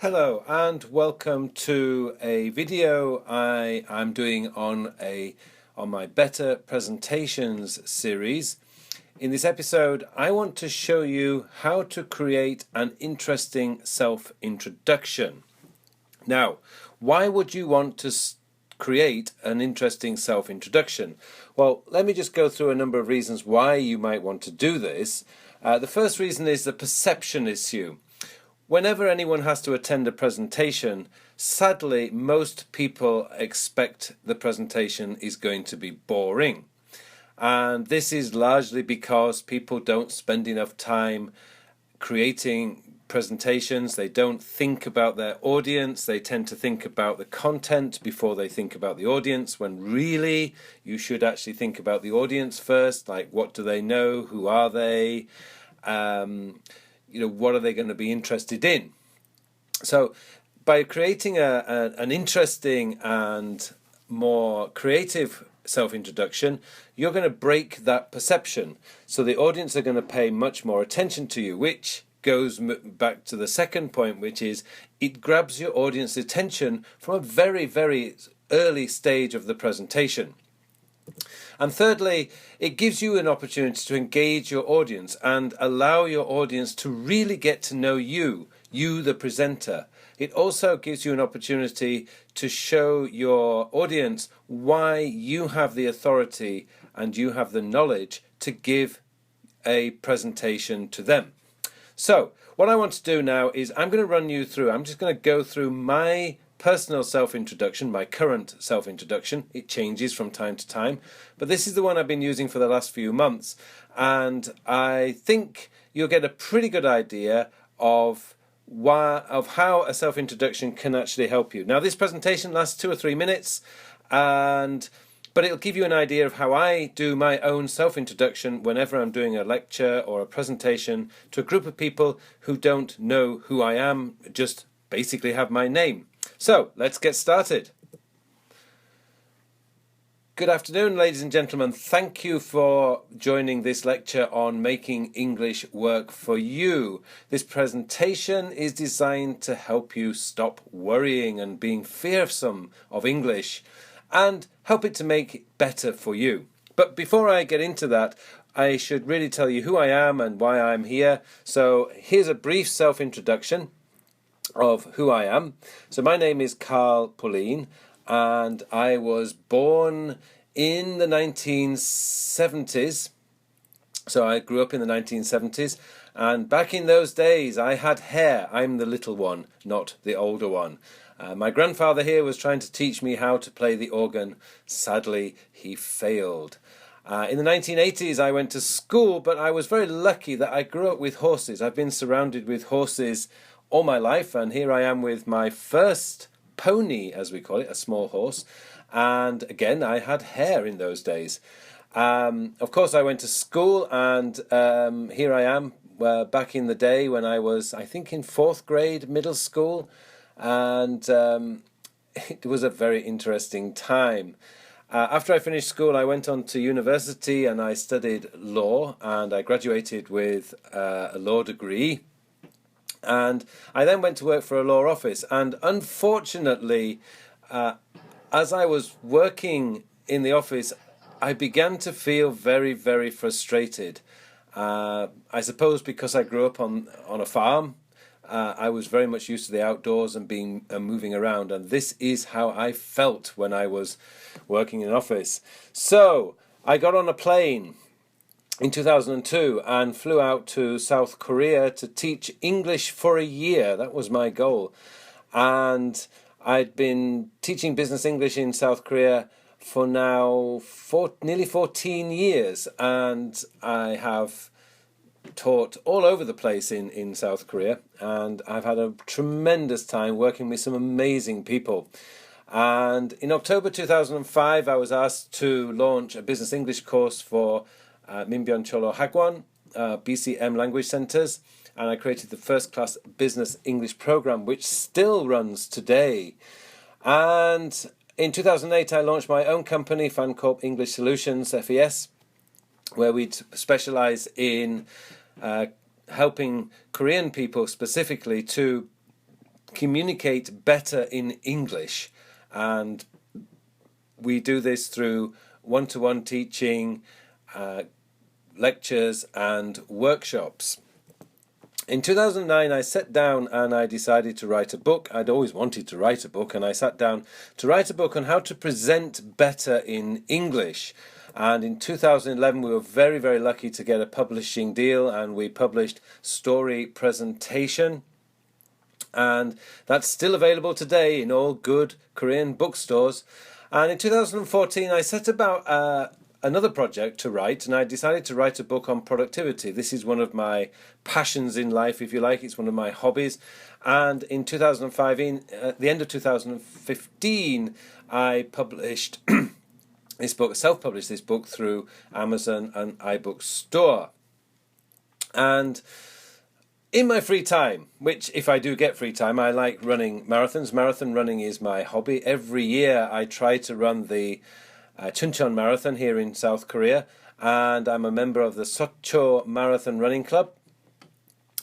Hello and welcome to a video I'm doing on my Better Presentations series. In this episode, I want to show you how to create an interesting self-introduction. Now, why would you want to create an interesting self-introduction? Well, let me just go through a number of reasons why you might want to do this. The first reason is the perception issue. Whenever anyone has to attend a presentation, sadly, most people expect the presentation is going to be boring. And this is largely because people don't spend enough time creating presentations. They don't think about their audience. They tend to think about the content before they think about the audience, when really you should actually think about the audience first. Like, what do they know? Who are they? What are they going to be interested in? So by creating an interesting and more creative self-introduction, you're going to break that perception. So the audience are going to pay much more attention to you, which goes back to the second point, which is it grabs your audience's attention from a very, very early stage of the presentation. And thirdly, it gives you an opportunity to engage your audience and allow your audience to really get to know you, the presenter. It also gives you an opportunity to show your audience why you have the authority and you have the knowledge to give a presentation to them. So what I want to do now is I'm just going to go through my personal self-introduction, my current self-introduction. It changes from time to time, but this is the one I've been using for the last few months, and I think you'll get a pretty good idea of how a self-introduction can actually help you. Now, this presentation lasts 2 or 3 minutes, but it'll give you an idea of how I do my own self-introduction whenever I'm doing a lecture or a presentation to a group of people who don't know who I am, just basically have my name. So, let's get started. Good afternoon, ladies and gentlemen. Thank you for joining this lecture on making English work for you. This presentation is designed to help you stop worrying and being fearsome of English and help it to make it better for you. But before I get into that, I should really tell you who I am and why I'm here. So here's a brief self-introduction of who I am. So my name is Carl Pauline, and I was born in the 1970s. So I grew up in the 1970s, and back in those days I had hair. I'm the little one, not the older one. My grandfather here was trying to teach me how to play the organ. Sadly, he failed. In the 1980s I went to school, but I was very lucky that I grew up with horses. I've been surrounded with horses all my life, and here I am with my first pony, as we call it, a small horse. And again, I had hair in those days. Of course, I went to school, and here I am back in the day when I was, I think, in 4th grade, middle school. And it was a very interesting time. After I finished school, I went on to university and I studied law, and I graduated with a law degree. And I then went to work for a law office, and unfortunately, as I was working in the office, I began to feel very, very frustrated. I suppose because I grew up on a farm, I was very much used to the outdoors and moving around, and this is how I felt when I was working in an office. So I got on a plane in 2002 and flew out to South Korea to teach English for a year. That was my goal. And I'd been teaching business English in South Korea for now nearly 14 years. And I have taught all over the place in South Korea. And I've had a tremendous time working with some amazing people. And in October 2005, I was asked to launch a business English course for Minbyeon Cholo Hagwon, BCM language centers, and I created the first class business English program, which still runs today. And in 2008 I launched my own company, FanCorp English Solutions, FES, where we specialize in helping Korean people specifically to communicate better in English. And we do this through one-to-one teaching, lectures and workshops. In 2009, I sat down and I decided to write a book. I'd always wanted to write a book, and I sat down to write a book on how to present better in English. And in 2011, we were very, very lucky to get a publishing deal, and we published Story Presentation. And that's still available today in all good Korean bookstores. And in 2014, I set about another project to write, and I decided to write a book on productivity. This is one of my passions in life, if you like. It's one of my hobbies. And in 2005, at the end of 2015, I published this book, self-published this book through Amazon and iBook Store. And in my free time, which if I do get free time, I like running marathons. Marathon running is my hobby. Every year I try to run the Chuncheon Marathon here in South Korea, and I'm a member of the Socho Marathon Running Club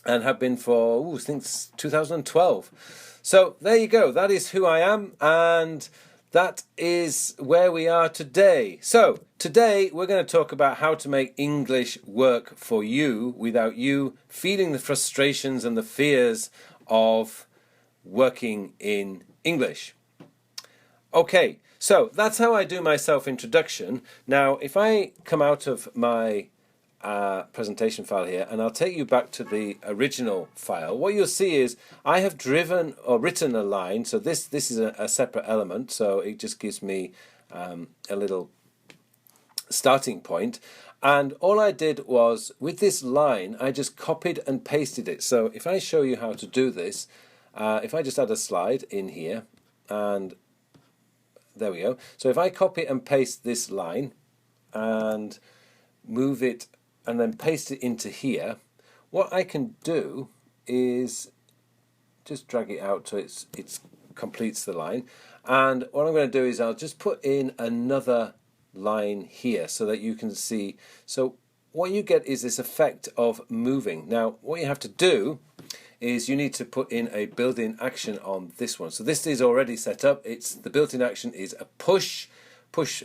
and have been for since 2012. So there you go, that is who I am, and that is where we are today. So today we're going to talk about how to make English work for you without you feeling the frustrations and the fears of working in English. Okay, so that's how I do my self-introduction. Now, if I come out of my presentation file here, and I'll take you back to the original file, what you'll see is I have driven or written a line. So this is a separate element, so it just gives me a little starting point. And all I did was, with this line, I just copied and pasted it. So if I show you how to do this, if I just add a slide in here, and there we go. So if I copy and paste this line and move it and then paste it into here, what I can do is just drag it out so it completes the line. And what I'm going to do is I'll just put in another line here so that you can see. So what you get is this effect of moving. Now what you have to do is you need to put in a built-in action on this one. So this is already set up. The built-in action is a push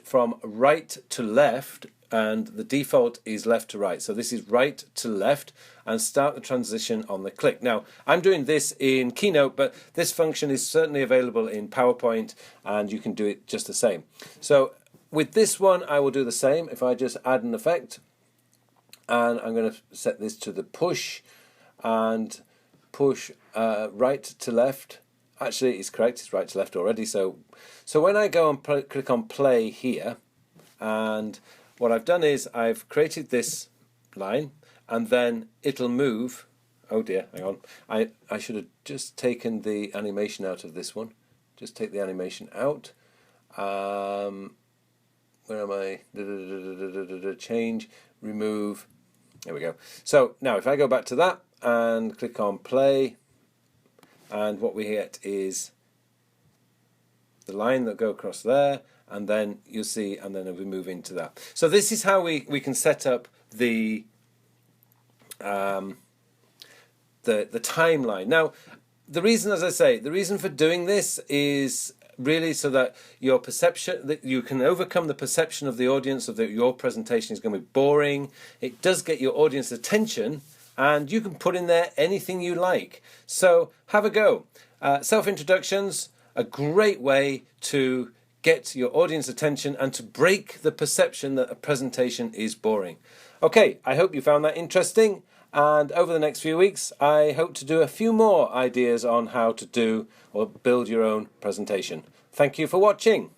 from right to left, and the default is left to right. So this is right to left, and start the transition on the click. Now I'm doing this in Keynote, but this function is certainly available in PowerPoint, and you can do it just the same. So with this one, I will do the same. If I just add an effect, and I'm going to set this to the push, and push right to left. Actually, it's correct, it's right to left already. So when I go and click on play here, and what I've done is I've created this line, and then it'll move. Oh dear, hang on. I should have just taken the animation out of this one. Just take the animation out. Where am I? Change, remove. There we go. So now if I go back to that and click on play, and what we get is the line that go across there, and then you'll see, and then we move into that. So this is how we can set up the timeline. Now, the reason, as I say, the reason for doing this is really so that your perception, that you can overcome the perception of the audience of that your presentation is going to be boring. It does get your audience attention, and you can put in there anything you like. So have a go. Self-introductions, a great way to get your audience attention and to break the perception that a presentation is boring. Okay, I hope you found that interesting, and over the next few weeks I hope to do a few more ideas on how to do or build your own presentation. Thank you for watching.